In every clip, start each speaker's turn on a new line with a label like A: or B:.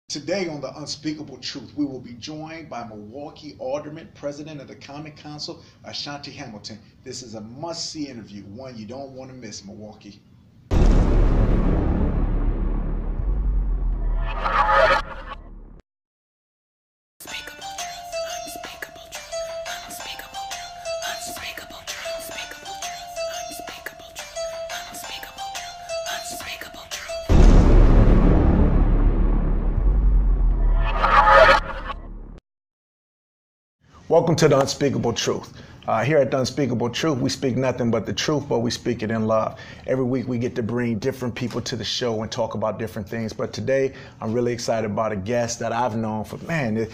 A: Today on the Unspeakable Truth, we will be joined by Milwaukee Alderman, President of the Common Council, Ashanti Hamilton. This is a must-see interview, one you don't want to miss, Milwaukee. Welcome to the Unspeakable Truth. Here at the Unspeakable Truth, we speak nothing but the truth, but we speak it in love. Every week we get to bring different people to the show and talk about different things. But today, I'm really excited about a guest that I've known for, you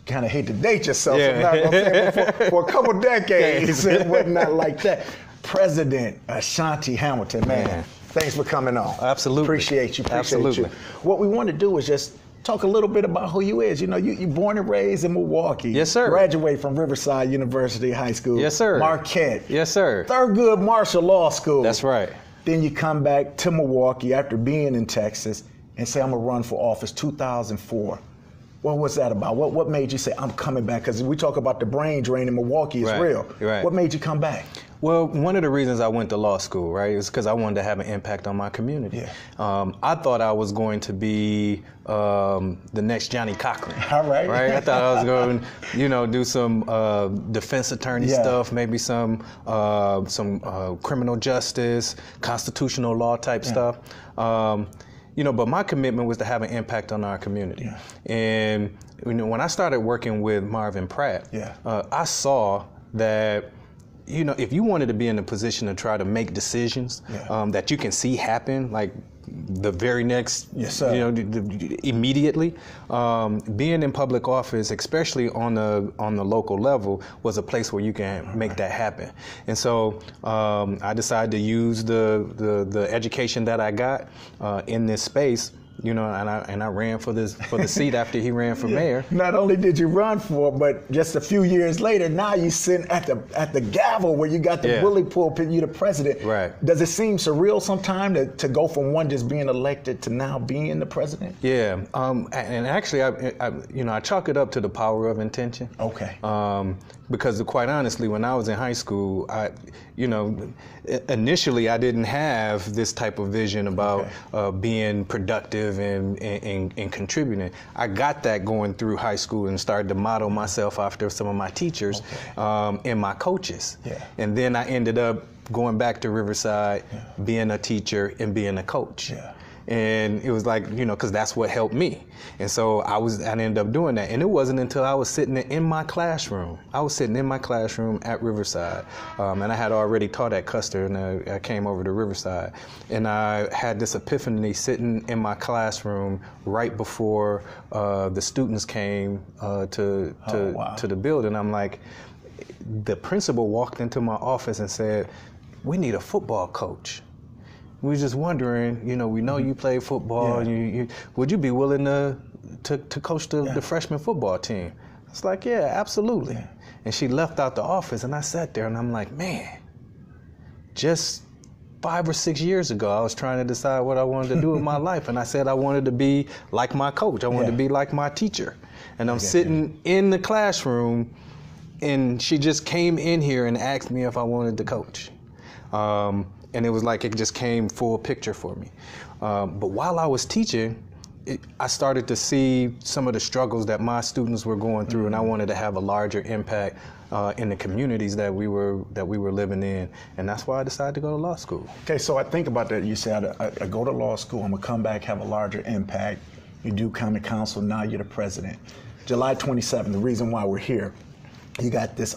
A: kind of hate to date yourself,
B: yeah.
A: I'm not gonna say, for a couple decades and whatnot like that. President Ashanti Hamilton, man, thanks for coming on.
B: Absolutely.
A: Appreciate you.
B: Absolutely.
A: You. What we want to do is just talk a little bit about who you is. You know, you born and raised in Milwaukee.
B: Yes, sir.
A: Graduate from Riverside University High School.
B: Yes, sir.
A: Marquette.
B: Yes, sir.
A: Thurgood Marshall Law School.
B: That's right.
A: Then you come back to Milwaukee after being in Texas and say, I'm going to run for office 2004. What was that about? What made you say, I'm coming back? Because we talk about the brain drain in Milwaukee is real.
B: Right.
A: What made you come back?
B: Well, one of the reasons I went to law school, right, is because I wanted to have an impact on my community.
A: Yeah.
B: I thought I was going to be the next Johnny Cochran.
A: All right.
B: Right? I thought I was going to, do some defense attorney stuff, maybe some criminal justice, constitutional law type stuff. But my commitment was to have an impact on our community.
A: Yeah.
B: And when I started working with Marvin Pratt, I saw that if you wanted to be in a position to try to make decisions that you can see happen, like the very next, immediately, being in public office, especially on the local level, was a place where you can make that happen. And so I decided to use the education that I got in this space. And I ran for the seat after he ran for mayor.
A: Not only did you run for it, but just a few years later, now you sit at the gavel where you got the bully pulpit, you the president.
B: Right.
A: Does it seem surreal sometimes to go from one just being elected to now being the president?
B: Yeah. And actually, I chalk it up to the power of intention.
A: Okay.
B: Because quite honestly, when I was in high school, initially I didn't have this type of vision about being productive and contributing. I got that going through high school and started to model myself after some of my teachers and my coaches. Yeah. And then I ended up going back to Riverside, being a teacher and being a coach. Yeah. And it was like, because that's what helped me. And so I ended up doing that. And it wasn't until I was sitting in my classroom. I was sitting in my classroom at Riverside. And I had already taught at Custer, and I came over to Riverside. And I had this epiphany sitting in my classroom right before the students came to the building. I'm like, the principal walked into my office and said, we need a football coach. We were just wondering, we know you play football. Yeah. Would you be willing to coach the freshman football team? I was like, yeah, absolutely. Yeah. And she left out the office, and I sat there, and I'm like, man, just 5 or 6 years ago, I was trying to decide what I wanted to do in my life, and I said I wanted to be like my coach. I wanted to be like my teacher. And I'm sitting in the classroom, and she just came in here and asked me if I wanted to coach. And it was like it just came full picture for me. But while I was teaching, I started to see some of the struggles that my students were going through, and I wanted to have a larger impact in the communities that we were living in, and that's why I decided to go to law school.
A: Okay, so I think about that. You said I go to law school, I'm gonna come back, have a larger impact. You do common council, now you're the president. July 27th, the reason why we're here, you got this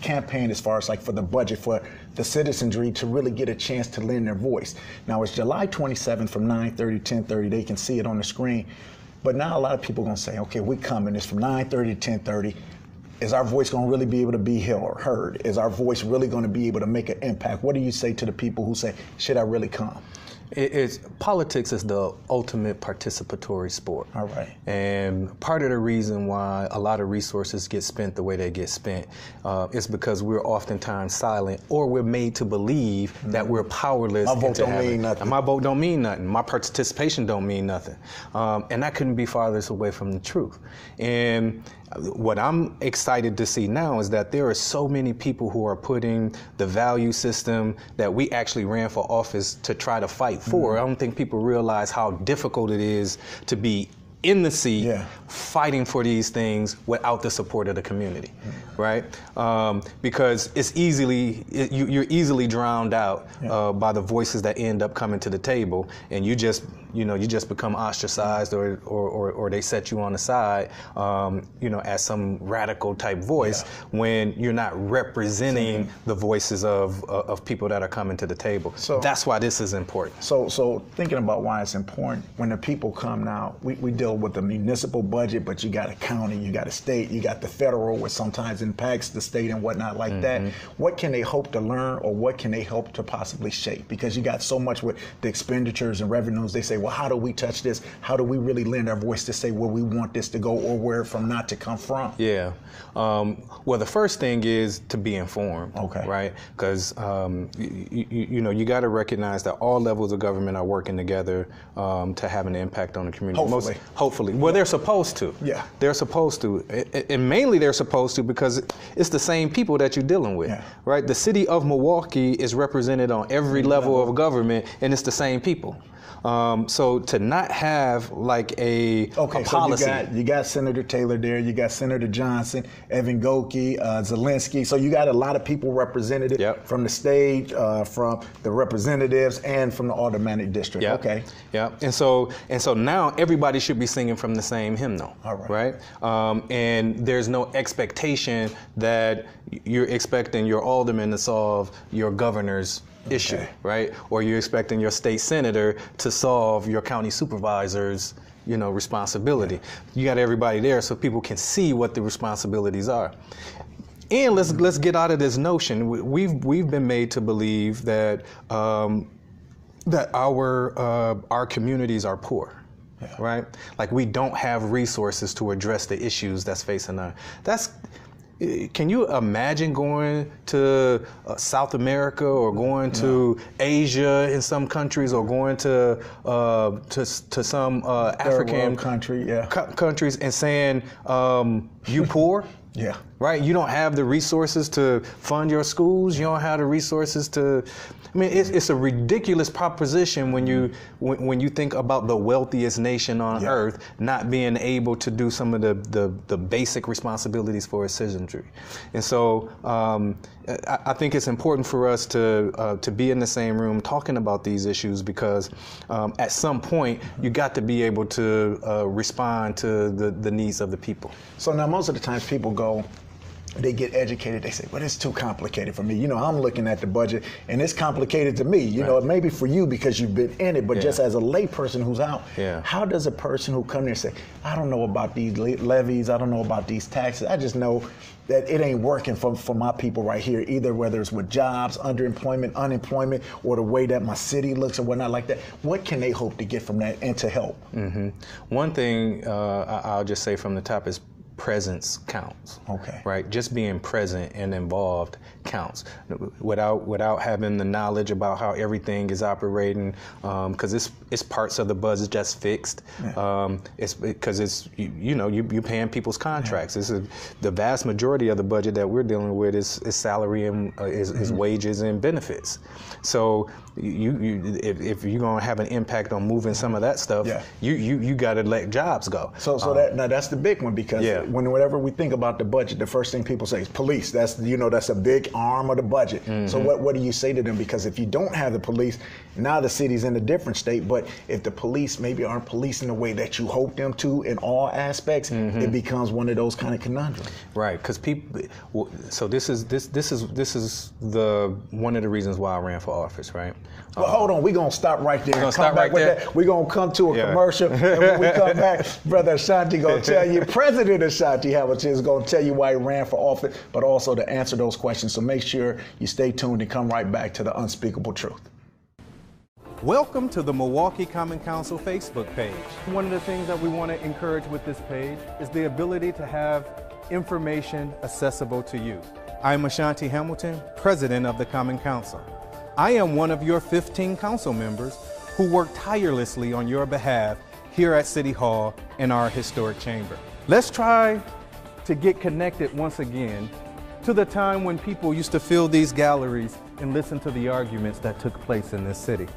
A: campaign as far as like for the budget for the citizenry to really get a chance to lend their voice. Now it's July 27th from 9:30 to 10:30. They can see it on the screen. But now a lot of people are gonna say, okay, we're coming. It's from 9:30 to 10:30. Is our voice gonna really be able to be heard? Is our voice really gonna be able to make an impact? What do you say to the people who say, should I really come?
B: Politics is the ultimate participatory sport.
A: All right.
B: And part of the reason why a lot of resources get spent the way they get spent is because we're oftentimes silent, or we're made to believe that we're powerless.
A: My vote don't mean nothing.
B: My vote don't mean nothing. My participation don't mean nothing. And that couldn't be farthest away from the truth. And what I'm excited to see now is that there are so many people who are putting the value system that we actually ran for office to try to fight for. I don't think people realize how difficult it is to be in the seat fighting for these things without the support of the community, right? Because it's you're easily drowned out by the voices that end up coming to the table, and you just become ostracized, or they set you on the side, as some radical type voice when you're not representing the voices of people that are coming to the table. So that's why this is important.
A: So thinking about why it's important, when the people come now, we deal with the municipal budget, but you got a county, you got a state, you got the federal, which sometimes impacts the state and whatnot like that. What can they hope to learn, or what can they hope to possibly shape? Because you got so much with the expenditures and revenues. They say, well, how do we touch this? How do we really lend our voice to say where we want this to go, or where from not to come from?
B: Yeah. Well, the first thing is to be informed, right? Because you got to recognize that all levels of government are working together to have an impact on the community. Hopefully. Well, they're supposed to. Yeah. They're supposed to. And mainly they're supposed to because it's the same people that you're dealing with, right? The city of Milwaukee is represented on every level of government, and it's the same people. So to not have like a policy.
A: So you got Senator Taylor there, you got Senator Johnson, Evan Goki, Zelensky. So you got a lot of people represented from the state, from the representatives, and from the aldermanic district.
B: And so now everybody should be singing from the same hymnal. Right? And there's no expectation that you're expecting your alderman to solve your governor's issue, right? Or you're expecting your state senator to solve your county supervisor's, responsibility. You got everybody there so people can see what the responsibilities are. And let's get out of this notion. We've been made to believe that that our communities are poor. Right? Like we don't have resources to address the issues that's facing us. Can you imagine going to South America, or going to Asia in some countries, or going to some African countries and saying you poor? Right? You don't have the resources to fund your schools. You don't have the resources to. I mean, it's a ridiculous proposition when you think about the wealthiest nation on earth not being able to do some of the basic responsibilities for its citizenry. And so I think it's important for us to be in the same room talking about these issues, because at some point you got to be able to respond to the needs of the people.
A: So now most of the times people go, they get educated, they say, well, it's too complicated for me. I'm looking at the budget and it's complicated to me. It may be for you because you've been in it, but just as a lay person who's out, how does a person who come there say, I don't know about these levies, I don't know about these taxes, I just know that it ain't working for my people right here, either whether it's with jobs, underemployment, unemployment, or the way that my city looks or whatnot like that. What can they hope to get from that and to help?
B: One thing I'll just say from the top is presence counts. Right? Just being present and involved counts. Without having the knowledge about how everything is operating, because it's parts of the budget that's fixed. It's because you're paying people's contracts. The vast majority of the budget that we're dealing with is salary and is wages and benefits. So if you're gonna have an impact on moving some of that stuff, you got to let jobs go.
A: So that's the big one, because whenever we think about the budget, the first thing people say is police. That's a big arm of the budget. So what do you say to them? Because if you don't have the police, now the city's in a different state. But if the police maybe aren't policing the way that you hope them to in all aspects, it becomes one of those kind of conundrums.
B: Right, because people. So this is the one of the reasons why I ran for office, right?
A: Well, hold on. We're going to stop right there. We're going to come to a commercial. And when we come back, Brother Ashanti going to tell you, President Ashanti Hamilton is going to tell you why he ran for office, but also to answer those questions. So make sure you stay tuned and come right back to the Unspeakable Truth.
B: Welcome to the Milwaukee Common Council Facebook page. One of the things that we want to encourage with this page is the ability to have information accessible to you. I'm Ashanti Hamilton, President of the Common Council. I am one of your 15 council members who work tirelessly on your behalf here at City Hall in our historic chamber. Let's try to get connected once again to the time when people used to fill these galleries and listen to the arguments that took place in this city.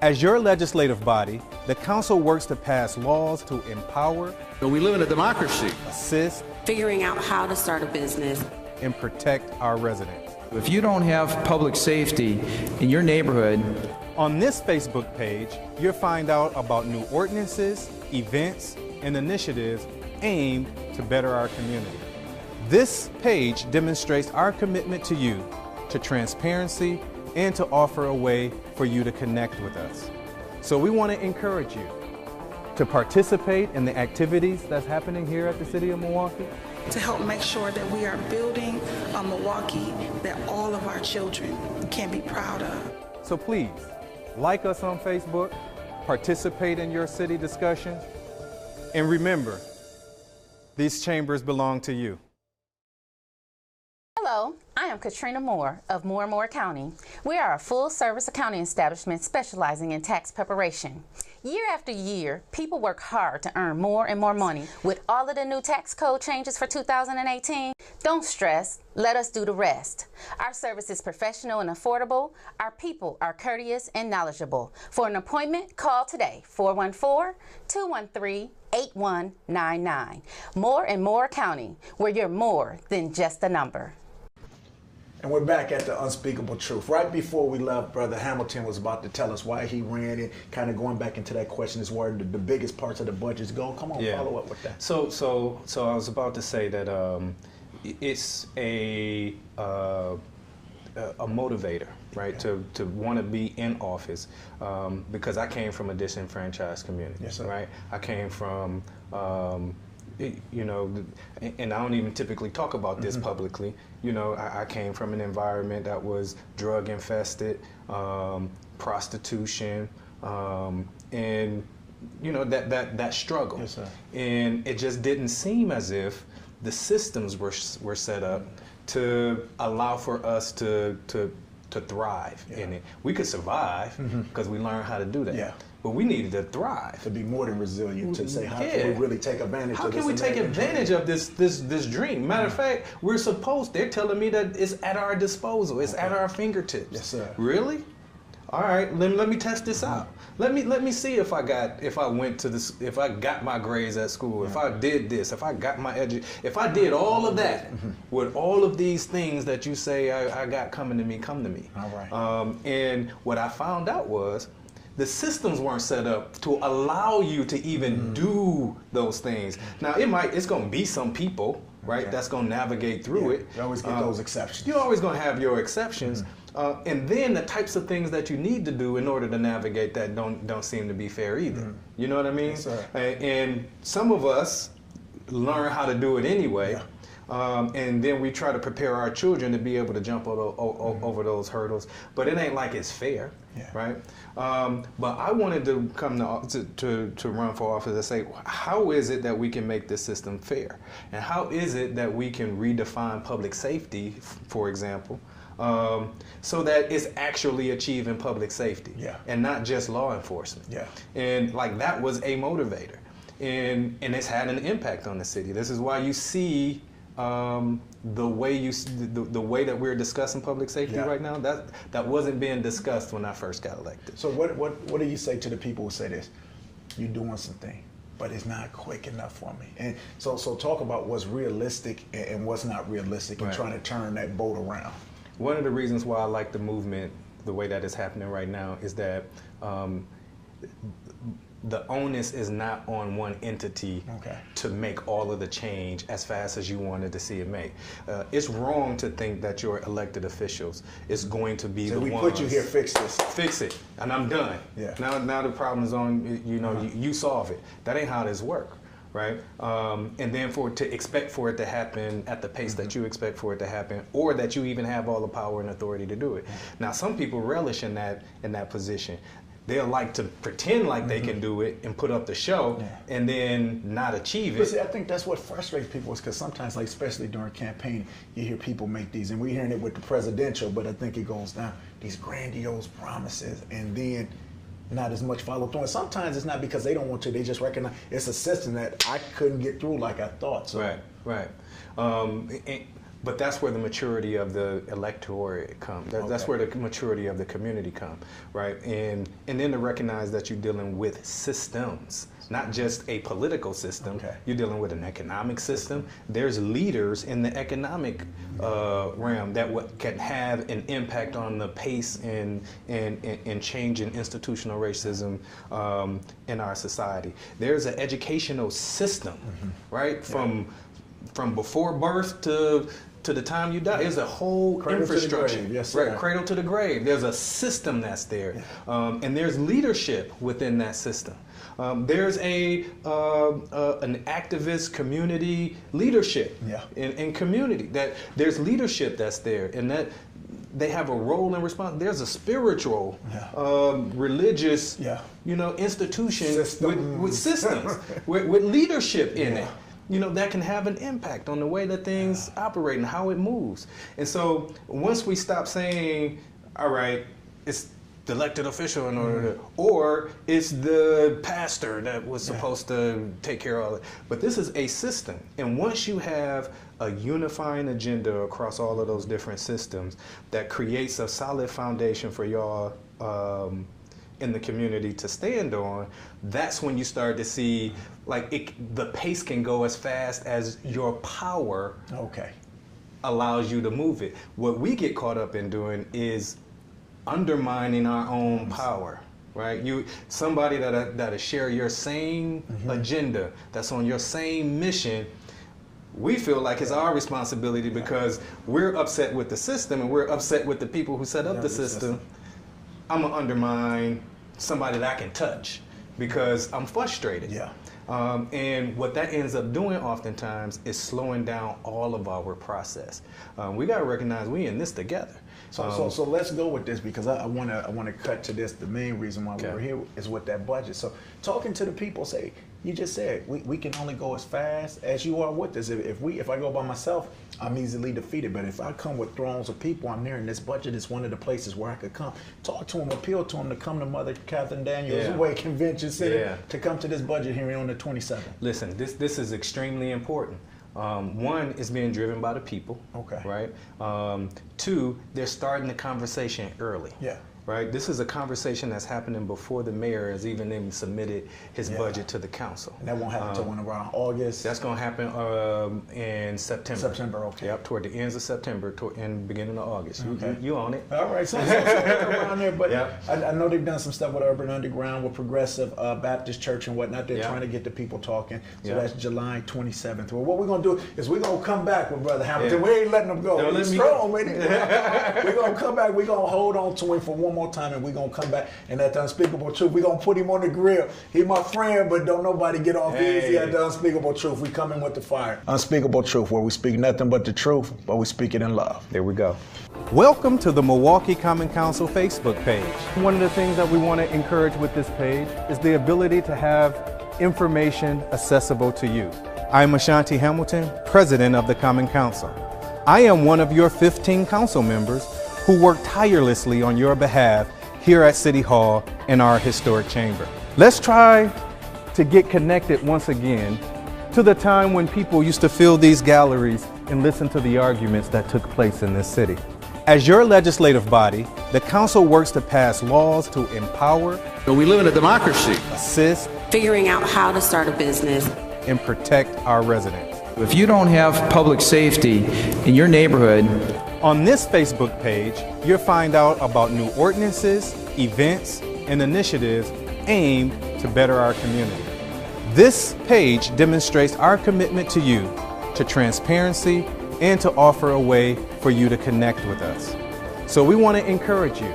B: As your legislative body, the council works to pass laws to empower.
C: We live in a democracy.
B: Assist.
D: Figuring out how to start a business.
B: And protect our residents.
C: If you don't have public safety in your neighborhood.
B: On this Facebook page, you'll find out about new ordinances, events, and initiatives aimed to better our community. This page demonstrates our commitment to you, to transparency, and to offer a way for you to connect with us. So we want to encourage you to participate in the activities that's happening here at the City of Milwaukee.
E: To help make sure that we are building a Milwaukee that all of our children can be proud of.
B: So please, like us on Facebook, participate in your city discussions, and remember, these chambers belong to you.
F: Hello, I am Katrina Moore of Moore & Moore Accounting. We are a full-service accounting establishment specializing in tax preparation. Year after year, people work hard to earn more and more money. With all of the new tax code changes for 2018, don't stress, let us do the rest. Our service is professional and affordable. Our people are courteous and knowledgeable. For an appointment, call today, 414-213-8199. Moore & Moore Accounting, where you're more than just a number.
A: And we're back at the Unspeakable Truth. Right before we left, Brother Hamilton was about to tell us why he ran it, kind of going back into that question is where the biggest parts of the budgets go. Come on, follow up with that.
B: So I was about to say that it's a motivator, right, to want to be in office, because I came from a disenfranchised community,
A: yes, sir.
B: right? I came from you know, and I don't even typically talk about this publicly. You know, I came from an environment that was drug infested, prostitution, and you know that struggle.
A: Yes, sir.
B: And it just didn't seem as if the systems were set up to allow for us to thrive in it. We could survive because we learned how to do that.
A: Yeah.
B: But we needed to thrive.
A: To be more than resilient, to say, how can we really take advantage of this?
B: How can we take advantage of this dream? Matter of fact, they're telling me that it's at our disposal. It's at our fingertips.
A: Yes, sir.
B: Really? All right, let me test this out. Let me see if I got my grades at school, if I did this, if I got my if I did all of that with all of these things that you say I got coming to me, come to me.
A: All right.
B: And what I found out was the systems weren't set up to allow you to even do those things. Now it's going to be some people, right, that's going to navigate through it.
A: You always get those exceptions.
B: You're always going to have your exceptions. And then the types of things that you need to do in order to navigate that don't seem to be fair either. You know what I mean?
A: Yes, sir.
B: And some of us learn how to do it anyway.
A: Yeah.
B: And then we try to prepare our children to be able to jump over those hurdles. But it ain't like it's fair, right? But I wanted to come to run for office and say, how is it that we can make this system fair? And how is it that we can redefine public safety, for example, so that it's actually achieving public safety and not just law enforcement. And like that was a motivator. And it's had an impact on the city. This is why you see the way that we're discussing public safety right now, that wasn't being discussed when I first got elected.
A: So what do you say to the people who say this? You're doing something, but it's not quick enough for me. And so talk about what's realistic and what's not realistic and trying to turn that boat around.
B: One of the reasons why I like the movement the way that it's happening right now is that the onus is not on one entity to make all of the change as fast as you wanted to see it make. It's wrong to think that your elected officials is going to be the ones.
A: So we put you here, fix this.
B: Fix it, and I'm done. Now the problem is on, you solve it. That ain't how this works. Right, and then to expect for it to happen at the pace that you expect for it to happen, or that you even have all the power and authority to do it. Now, some people relish in that position. they'll like to pretend like they can do it and put up the show and then not achieve it.
A: But see, I think that's what frustrates people, is because sometimes, like especially during campaign, you hear people make these, and we're hearing it with the presidential, but I think it goes down, these grandiose promises, and then not as much follow through. And sometimes it's not because they don't want to, they just recognize it's a system that I couldn't get through like I thought. So.
B: Right. But that's where the maturity of the electorate comes. That's where the maturity of the community comes, right? And then to recognize that you're dealing with systems, not just a political system. You're dealing with an economic system. There's leaders in the economic realm that can have an impact on the pace and change in institutional racism in our society. There's an educational system, right? From before birth to the time you die, there's a whole infrastructure. Right, cradle to the grave. There's a system that's there, and there's leadership within that system. There's an activist community leadership in community. That there's leadership that's there, and that they have a role and responsibility. There's a spiritual, religious, institution with systems, with leadership in it. That can have an impact on the way that things operate and how it moves. And so once we stop saying, all right, it's the elected official in order to, or it's the pastor that was supposed to take care of all it. But this is a system. And once you have a unifying agenda across all of those different systems that creates a solid foundation for y'all in the community to stand on, that's when you start to see the pace can go as fast as your power allows you to move it. What we get caught up in doing is undermining our own power, right? Somebody that'll share your same agenda, that's on your same mission, we feel like it's our responsibility because we're upset with the system and we're upset with the people who set up the system. I'm gonna undermine somebody that I can touch because I'm frustrated. And what that ends up doing oftentimes is slowing down all of our process. We gotta recognize we in this together.
A: So let's go with this, because I want to cut to this. The main reason why we're here is with that budget. So talking to the people, say, you just said we can only go as fast as you are with this. If I go by myself, I'm easily defeated. But if I come with thrones of people, I'm there, and this budget is one of the places where I could come, talk to them, appeal to them to come to Mother Catherine Daniels Way Convention Center to come to this budget hearing on the 27th.
B: Listen, this is extremely important. One is being driven by the people, right? Two, they're starting the conversation early. Right? This is a conversation that's happening before the mayor has even submitted his budget to the council.
A: And that won't happen until around August?
B: That's going to happen in September. Yep, toward the ends of September and beginning of August. You own it.
A: All right, so around there. But I know they've done some stuff with Urban Underground, with Progressive Baptist Church and whatnot. They're trying to get the people talking. So that's July 27th. Well, what we're going to do is we're going to come back with Brother Hamilton. We ain't letting him go. He's strong, man. We're going to come back. We're going to hold on to him for one more time, and we're going to come back, and at the Unspeakable Truth, we're going to put him on the grill. He my friend, but don't nobody get off easy at the Unspeakable Truth. We coming with the fire. Unspeakable Truth, where we speak nothing but the truth, but we speak it in love.
B: There we go. Welcome to the Milwaukee Common Council Facebook page. One of the things that we want to encourage with this page is the ability to have information accessible to you. I'm Ashanti Hamilton, President of the Common Council. I am one of your 15 council members who work tirelessly on your behalf here at City Hall in our historic chamber. Let's try to get connected once again to the time when people used to fill these galleries and listen to the arguments that took place in this city. As your legislative body, the council works to pass laws to empower.
C: We live in a democracy.
B: Assist.
D: Figuring out how to start a business.
B: And protect our residents.
C: If you don't have public safety in your neighborhood.
B: On this Facebook page, you'll find out about new ordinances, events, and initiatives aimed to better our community. This page demonstrates our commitment to you, to transparency, and to offer a way for you to connect with us. So we want to encourage you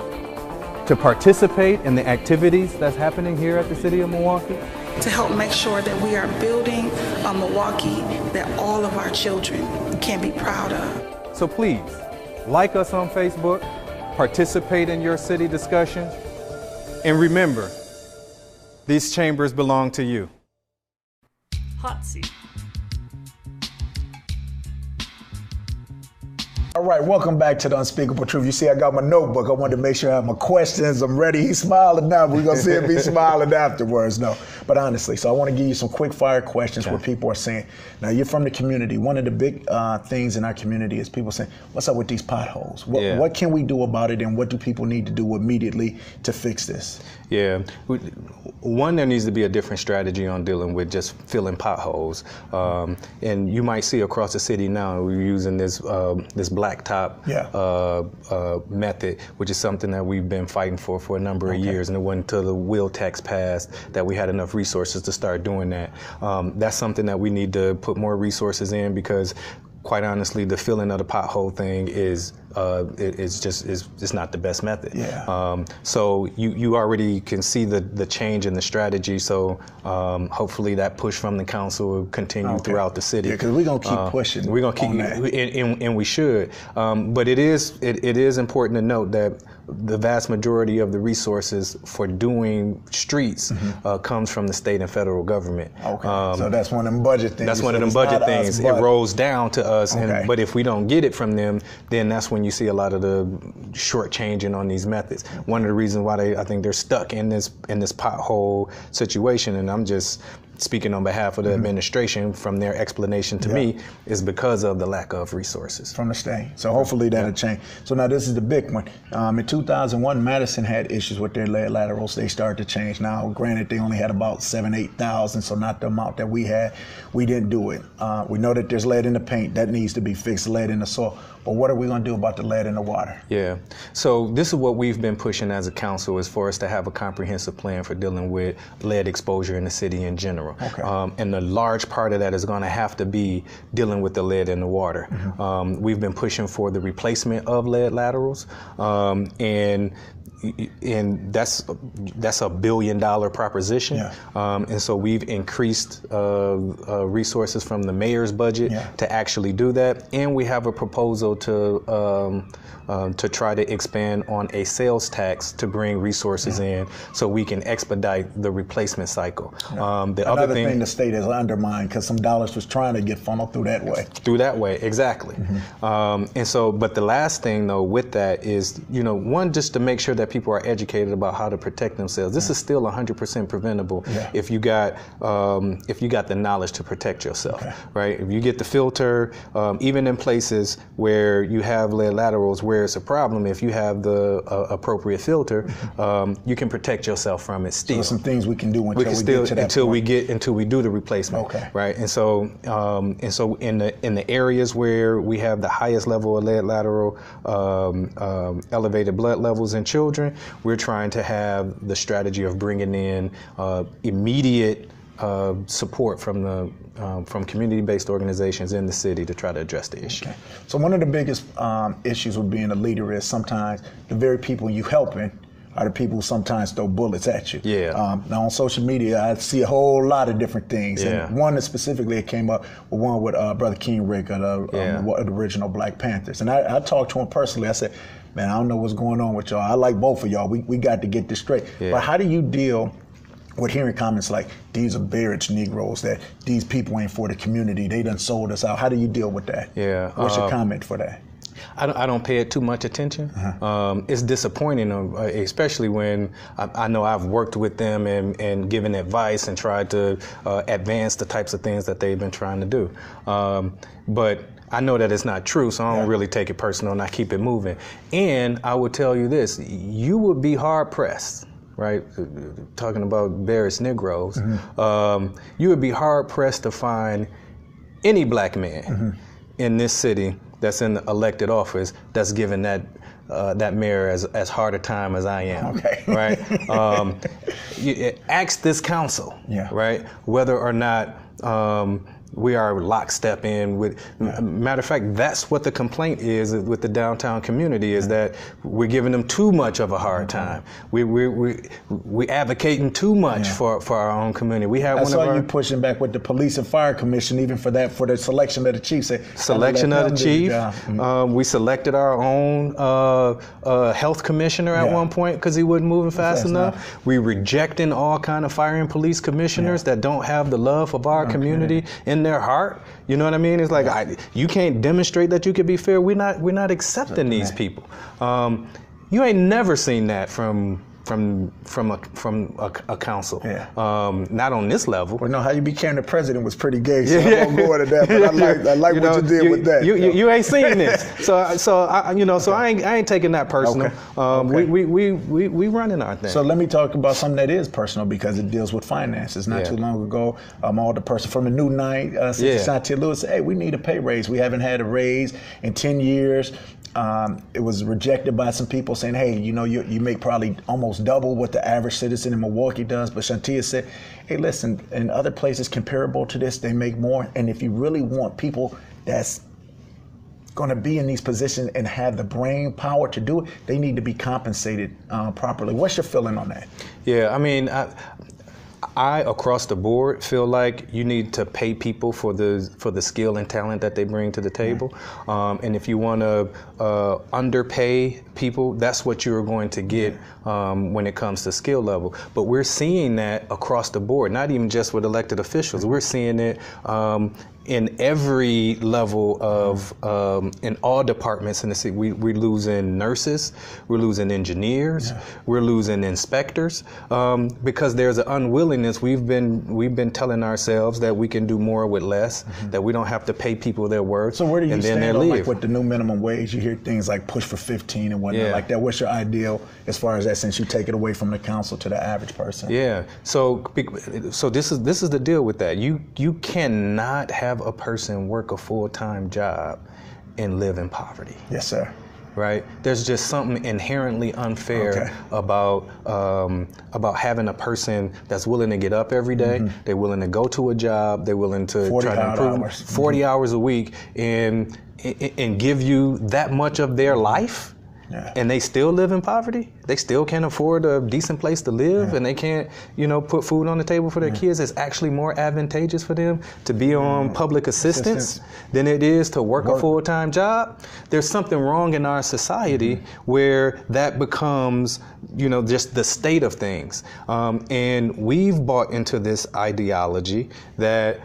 B: to participate in the activities that's happening here at the City of Milwaukee.
E: To help make sure that we are building a Milwaukee that all of our children can be proud of.
B: So please, like us on Facebook, participate in your city discussions, And remember, these chambers belong to you.
G: Hot seat.
A: All right, welcome back to the Unspeakable Truth. You see, I got my notebook. I wanted to make sure I have my questions. I'm ready. He's smiling now. We're going to see if he's smiling afterwards. No, but honestly, so I want to give you some quick fire questions where people are saying, now you're from the community. One of the big things in our community is people saying, what's up with these potholes? What can we do about it, and what do people need to do immediately to fix this?
B: Yeah, one, there needs to be a different strategy on dealing with just filling potholes. And you might see across the city now, we're using this blacktop method, which is something that we've been fighting for a number of years, and it wasn't until the wheel tax passed that we had enough resources to start doing that. That's something that we need to put more resources in, because quite honestly, the filling of the pothole thing is it's not the best method. So you already can see the change in the strategy. So hopefully that push from the council will continue throughout the city.
A: Yeah, because we're gonna keep pushing.
B: We're gonna keep, and we should. But it is important to note that the vast majority of the resources for doing streets comes from the state and federal government.
A: So that's one of them budget things.
B: That's one of them budget things. It rolls down to us, but if we don't get it from them, then that's when you see a lot of the shortchanging on these methods. One of the reasons why I think they're stuck in this pothole situation, and I'm just speaking on behalf of the administration from their explanation to me, is because of the lack of resources
A: from the state. So hopefully that'll change. So now this is the big one. In 2001, Madison had issues with their lead laterals. They started to change. Now, granted, they only had about 8,000, so not the amount that we had. We didn't do it. We know that there's lead in the paint. That needs to be fixed, lead in the soil. But what are we going to do about the lead in the water? Yeah.
B: So this is what we've been pushing as a council, is for us to have a comprehensive plan for dealing with lead exposure in the city in general. And the large part of that is going to have to be dealing with the lead in the water. We've been pushing for the replacement of lead laterals, and that's a $1 billion proposition. And so we've increased resources from the mayor's budget to actually do that. And we have a proposal to try to expand on a sales tax to bring resources in so we can expedite the replacement cycle.
A: Another thing the state has undermined, because some dollars was trying to get funneled through that way.
B: Exactly. And so, but the last thing though with that is, one, just to make sure that people are educated about how to protect themselves. This is still 100% preventable if you got the knowledge to protect yourself, right? If you get the filter, even in places where you have lead laterals where it's a problem, if you have the appropriate filter, you can protect yourself from it still.
A: So some things we can do until we get to that point.
B: Until we do the replacement, right? And so in the areas where we have the highest level of lead lateral elevated blood levels in children, we're trying to have the strategy of bringing in immediate support from community-based organizations in the city to try to address the issue.
A: So one of the biggest issues with being a leader is sometimes the very people you helping are the people who sometimes throw bullets at you. Now on social media, I see a whole lot of different things. And one that specifically came up with one with Brother King Rick of the original Black Panthers. And I talked to him personally. I said, man, I don't know what's going on with y'all. I like both of y'all. We got to get this straight. But how do you deal with hearing comments like, these are Barrett's Negroes, that these people ain't for the community, they done sold us out? How do you deal with that? What's your comment for that?
B: I don't pay it too much attention. It's disappointing, especially when I know I've worked with them and given advice and tried to advance the types of things that they've been trying to do. But I know that it's not true, so I don't really take it personal, and I keep it moving. And I would tell you this, you would be hard pressed, right? Talking about Barrett's Negroes, you would be hard pressed to find any black man in this city that's in the elected office that's given that mayor as hard a time as I am, right? Ask this council, right, whether or not we are lockstep in with. Matter of fact, that's what the complaint is with the downtown community, is that we're giving them too much of a hard time. We advocating too much for our own community. We had
A: I saw you pushing back with the police and fire commission, even for the selection of the chief.
B: Selection of the chief. We selected our own health commissioner at one point because he wasn't moving fast enough. We rejecting all kind of fire and police commissioners that don't have the love of our community in their heart. You know what I mean? It's like you can't demonstrate that you can be fair. We're not accepting these people. You ain't never seen that from a council. Not on this level.
A: Well, no, how you became the president was pretty gay, so I won't go into that. But I like what you did with that.
B: You ain't seen this, so I ain't taking that personal. We running our thing.
A: So let me talk about something that is personal because it deals with finances. Not too long ago, all the person from the New Night, Ashanti Lewis, said, hey, we need a pay raise. We haven't had a raise in 10 years. It was rejected by some people saying, hey, you make probably almost double what the average citizen in Milwaukee does. But Shantia said, hey, listen, in other places comparable to this, they make more. And if you really want people that's going to be in these positions and have the brain power to do it, they need to be compensated properly. What's your feeling on that?
B: Yeah, I mean, I across the board feel like you need to pay people for the skill and talent that they bring to the table, and if you want to underpay people, that's what you're going to get when it comes to skill level. But we're seeing that across the board, not even just with elected officials. We're seeing it in every level of, in all departments in the city. We're losing nurses, we're losing engineers, we're losing inspectors, because there's an unwillingness. We've been telling ourselves that we can do more with less, that we don't have to pay people their worth.
A: So where do you stand on, like, with the new minimum wage? You hear things like push for 15 and whatnot like that. What's your ideal as far as that, since you take it away from the council to the average person?
B: Yeah. So this is the deal with that. You cannot have a person work a full-time job and live in poverty.
A: Yes, sir.
B: Right? There's just something inherently unfair about having a person that's willing to get up every day, they're willing to go to a job, they're willing to try to improve 40 hours a week and give you that much of their life. And they still live in poverty. They still can't afford a decent place to live, and they can't, put food on the table for their kids. It's actually more advantageous for them to be on public assistance than it is to work a full-time job. There's something wrong in our society where that becomes, just the state of things. And we've bought into this ideology that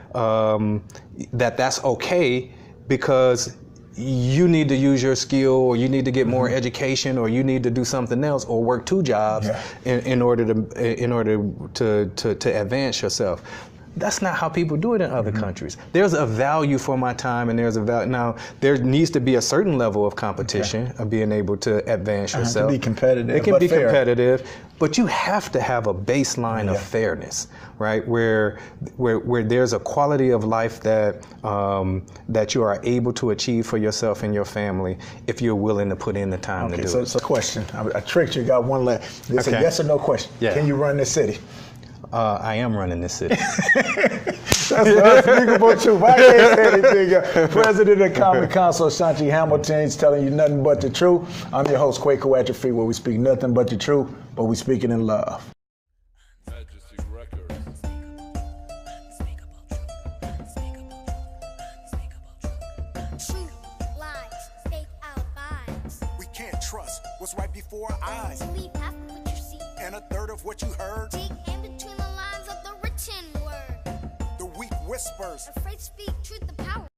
B: that's okay because you need to use your skill, or you need to get more education, or you need to do something else, or work two jobs in order to advance yourself. That's not how people do it in other countries. There's a value for my time, and there's a value. Now, there needs to be a certain level of competition of being able to advance yourself.
A: It can be competitive.
B: It can be competitive, but you have to have a baseline of fairness, right? Where there's a quality of life that that you are able to achieve for yourself and your family if you're willing to put in the time to do it.
A: So question. I tricked you. Got one left. It's a yes or no question. Can you run this city?
B: I am running this city.
A: That's the unspeakable truth. I can't say anything. President of Common Council Ashanti Hamilton is telling you nothing but the truth. I'm your host, Quaker Atrophy, where we speak nothing but the truth, but we speak it in love.
H: We can't trust what's right before our eyes.
I: Believe half of what you see,
H: and a third of what you heard.
I: dig in between the lines of the written word.
H: The weak whispers,
I: Afraid to speak truth, the power